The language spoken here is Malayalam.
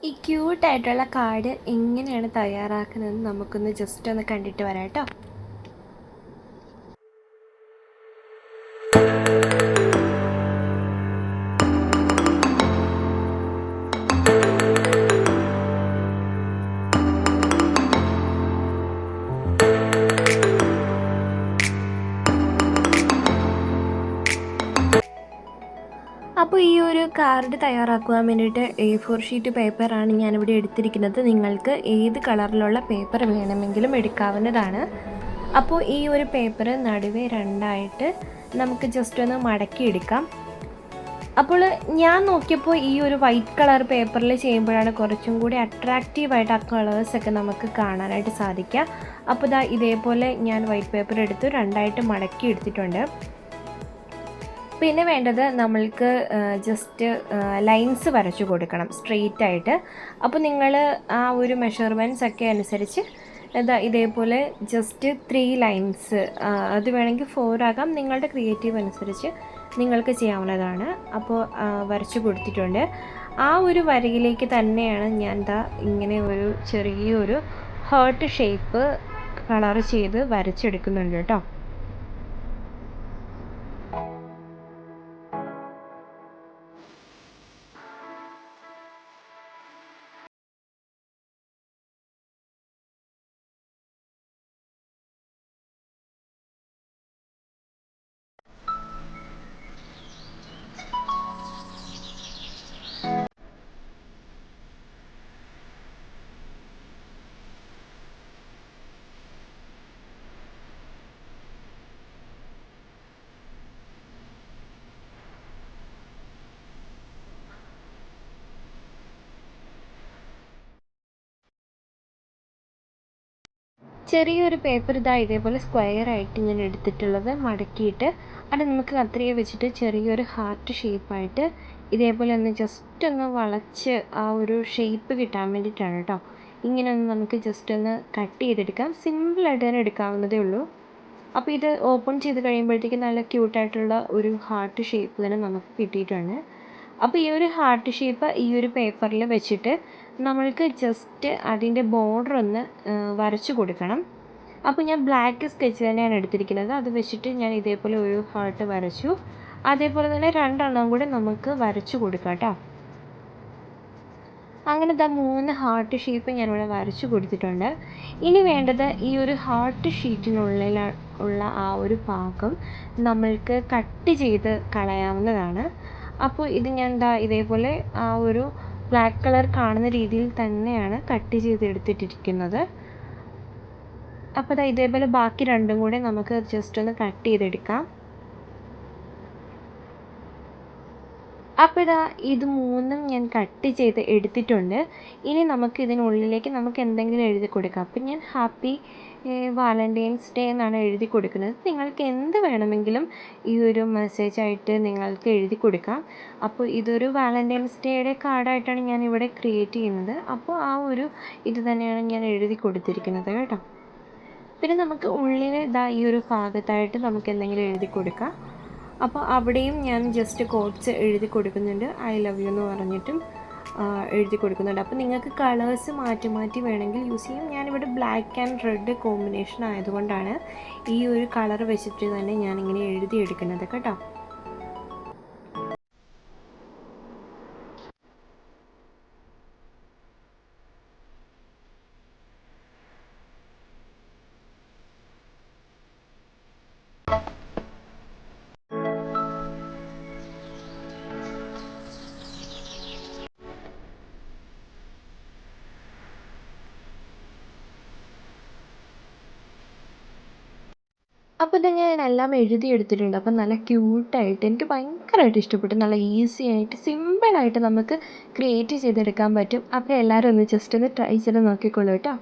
ഈ ക്യൂട്ടായിട്ടുള്ള കാർഡ് എങ്ങനെയാണ് തയ്യാറാക്കുന്നതെന്ന് നമുക്കൊന്ന് ജസ്റ്റ് ഒന്ന് കണ്ടിട്ട് വരാം കേട്ടോ. അപ്പോൾ ഈ ഒരു കാർഡ് തയ്യാറാക്കുവാൻ വേണ്ടിയിട്ട് A4 ഷീറ്റ് പേപ്പറാണ് ഞാനിവിടെ എടുത്തിരിക്കുന്നത്. നിങ്ങൾക്ക് ഏത് കളറിലുള്ള പേപ്പർ വേണമെങ്കിലും എടുക്കാവുന്നതാണ്. അപ്പോൾ ഈ ഒരു പേപ്പർ നടുവേ രണ്ടായിട്ട് നമുക്ക് ജസ്റ്റ് ഒന്ന് മടക്കിയെടുക്കാം. അപ്പോൾ ഞാൻ നോക്കിയപ്പോൾ ഈ ഒരു വൈറ്റ് കളർ പേപ്പറിൽ ചെയ്യുമ്പോഴാണ് കുറച്ചും കൂടി അട്രാക്റ്റീവായിട്ട് ആ കളേഴ്സൊക്കെ നമുക്ക് കാണാനായിട്ട് സാധിക്കുക. അപ്പോൾ ഇതേപോലെ ഞാൻ വൈറ്റ് പേപ്പർ എടുത്ത് രണ്ടായിട്ട് മടക്കി എടുത്തിട്ടുണ്ട്. പിന്നെ വേണ്ടത് നമ്മൾക്ക് ജസ്റ്റ് ലൈൻസ് വരച്ചു കൊടുക്കണം സ്ട്രെയിറ്റ് ആയിട്ട്. അപ്പോൾ നിങ്ങൾ ആ ഒരു മെഷർമെൻറ്റ്സ് ഒക്കെ അനുസരിച്ച് ഇതേപോലെ ജസ്റ്റ് 3 ലൈൻസ്, അത് വേണമെങ്കിൽ 4 ആകാം, നിങ്ങളുടെ ക്രിയേറ്റീവ് അനുസരിച്ച് നിങ്ങൾക്ക് ചെയ്യാവുന്നതാണ്. അപ്പോൾ വരച്ചു കൊടുത്തിട്ടുണ്ട്. ആ ഒരു വരയിലേക്ക് തന്നെയാണ് ഞാൻ ഇങ്ങനെ ഒരു ചെറിയൊരു ഹാർട്ട് ഷേപ്പ് കളർ ചെയ്ത് വരച്ചെടുക്കുന്നുണ്ട് കേട്ടോ. ചെറിയൊരു പേപ്പർ ഇതേപോലെ സ്ക്വയർ ആയിട്ട് ഞാൻ എടുത്തിട്ടുള്ളത് മടക്കിയിട്ട് അത് നമുക്ക് കത്രിക വെച്ചിട്ട് ചെറിയൊരു ഹാർട്ട് ഷേപ്പായിട്ട് ഇതേപോലെ ഒന്ന് ജസ്റ്റ് ഒന്ന് വളച്ച് ആ ഒരു ഷേപ്പ് കിട്ടാൻ വേണ്ടിയിട്ടാണ് കേട്ടോ. ഇങ്ങനെ ഒന്ന് നമുക്ക് ജസ്റ്റ് ഒന്ന് കട്ട് ചെയ്തെടുക്കാം. സിമ്പിളായിട്ട് തന്നെ എടുക്കാവുന്നതേ ഉള്ളൂ. അപ്പോൾ ഇത് ഓപ്പൺ ചെയ്ത് കഴിയുമ്പോഴത്തേക്ക് നല്ല ക്യൂട്ടായിട്ടുള്ള ഒരു ഹാർട്ട് ഷേപ്പ് തന്നെ നമുക്ക് കിട്ടിയിട്ടുണ്ട്. അപ്പോൾ ഈ ഒരു ഹാർട്ട് ഷേപ്പ് ഈ ഒരു പേപ്പറിൽ വെച്ചിട്ട് നമ്മൾക്ക് ജസ്റ്റ് അതിൻ്റെ ബോർഡർ ഒന്ന് വരച്ചു കൊടുക്കണം. അപ്പോൾ ഞാൻ ബ്ലാക്ക് സ്കെച്ച് തന്നെയാണ് എടുത്തിരിക്കുന്നത്. അത് വെച്ചിട്ട് ഞാൻ ഇതേപോലെ ഒരു ഹാർട്ട് വരച്ചു. അതേപോലെ തന്നെ 2 എണ്ണം കൂടെ നമുക്ക് വരച്ചു കൊടുക്കാം കേട്ടോ. അങ്ങനെ 3 ഹാർട്ട് ഷേപ്പ് ഞാനിവിടെ വരച്ചു കൊടുത്തിട്ടുണ്ട്. ഇനി വേണ്ടത് ഈ ഒരു ഹാർട്ട് ഷീറ്റിനുള്ളിൽ ഉള്ള ആ ഒരു ഭാഗം നമ്മൾക്ക് കട്ട് ചെയ്ത് കളയാവുന്നതാണ്. അപ്പോൾ ഇത് ഞാൻ ഇതേപോലെ ആ ഒരു ബ്ലാക്ക് കളർ കാണുന്ന രീതിയിൽ തന്നെയാണ് കട്ട് ചെയ്തെടുത്തിട്ടിരിക്കുന്നത്. അപ്പോൾ ഇതേപോലെ ബാക്കി 2 കൂടെ നമുക്ക് ജസ്റ്റ് ഒന്ന് കട്ട് ചെയ്തെടുക്കാം. അപ്പോൾ ഇത് 3ഉം ഞാൻ കട്ട് ചെയ്ത് എടുത്തിട്ടുണ്ട്. ഇനി നമുക്ക് ഇതിനുള്ളിലേക്ക് നമുക്ക് എന്തെങ്കിലും എഴുതി കൊടുക്കാം. അപ്പം ഞാൻ ഹാപ്പി വാലൻറ്റൈൻസ് ഡേ എന്നാണ് എഴുതി കൊടുക്കുന്നത്. നിങ്ങൾക്ക് എന്ത് വേണമെങ്കിലും ഈ ഒരു മെസ്സേജായിട്ട് നിങ്ങൾക്ക് എഴുതി കൊടുക്കാം. അപ്പോൾ ഇതൊരു വാലൻറ്റൈൻസ് ഡേയുടെ കാർഡായിട്ടാണ് ഞാൻ ഇവിടെ ക്രിയേറ്റ് ചെയ്യുന്നത്. അപ്പോൾ ആ ഒരു ഇത് തന്നെയാണ് ഞാൻ എഴുതി കൊടുത്തിരിക്കുന്നത് കേട്ടോ. പിന്നെ നമുക്ക് ഉള്ളിൽ ഈ ഒരു ഭാഗത്തായിട്ട് നമുക്ക് എന്തെങ്കിലും എഴുതി കൊടുക്കാം. അപ്പോൾ അവിടെയും ഞാൻ ജസ്റ്റ് കോട്ട്സ് എഴുതി കൊടുക്കുന്നുണ്ട്. ഐ ലവ് യു എന്ന് പറഞ്ഞിട്ടും എഴുതി കൊടുക്കുന്നുണ്ട്. അപ്പോൾ നിങ്ങൾക്ക് കളേഴ്സ് മാറ്റി മാറ്റി വേണമെങ്കിൽ യൂസ് ചെയ്യാം. ഞാനിവിടെ ബ്ലാക്ക് ആൻഡ് റെഡ് കോമ്പിനേഷൻ ആയതുകൊണ്ടാണ് ഈ ഒരു കളർ വെച്ചിട്ട് തന്നെ ഞാനിങ്ങനെ എഴുതിയെടുക്കുന്നത് കേട്ടോ. അപ്പോൾ ഞാൻ എല്ലാം എഴുതിയെടുത്തിട്ടുണ്ട്. അപ്പം നല്ല ക്യൂട്ടായിട്ട് എനിക്ക് ഭയങ്കരമായിട്ട് ഇഷ്ടപ്പെട്ടു. നല്ല ഈസി ആയിട്ട് സിമ്പിളായിട്ട് നമുക്ക് ക്രിയേറ്റ് ചെയ്തെടുക്കാൻ പറ്റും. അപ്പോൾ എല്ലാവരും ഒന്ന് ജസ്റ്റ് ഒന്ന് ട്രൈ ചെയ്ത് നോക്കിക്കോളൂ കേട്ടോ.